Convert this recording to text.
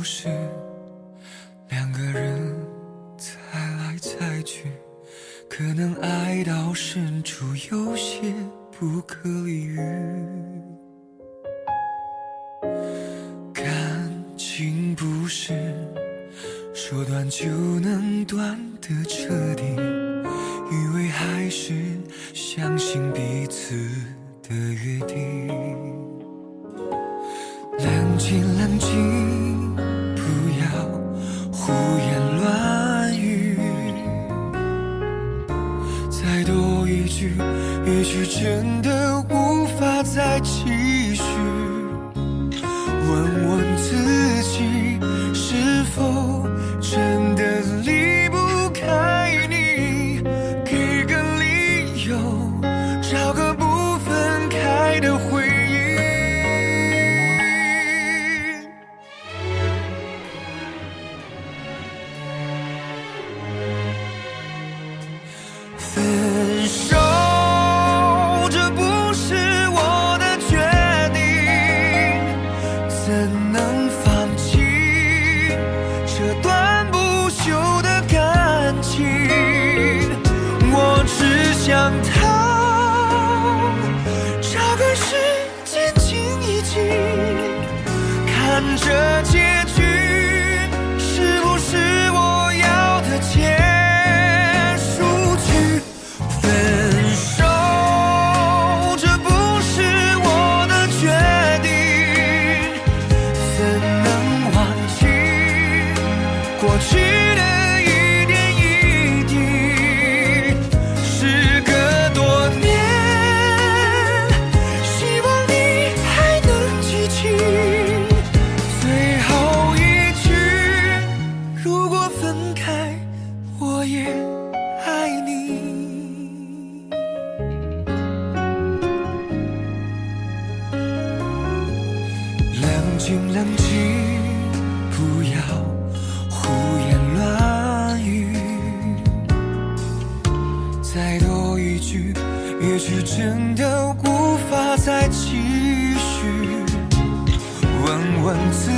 是两个人猜来猜去，可能爱到深处有些不可理喻。感情不是说断就能断的彻底，以为还是相信彼此的约定。冷静冷静，不要胡言乱语，再多一句也许真的无法再继续。问问自己，是否真的离不开你？给个理由，找个不分开的回忆。分手，这不是我的决定，怎能放弃这段不朽的感情？我只想逃，找个时间静一静，看这结局是不是我要的结束曲？分手，这不是我的决定，怎能忘记过去的一点一滴？时隔多年，希望你还能记起最后一句，如果分开，我也爱你。冷静冷静，不要胡言乱语，再多一句也许真的无法再继续。问问自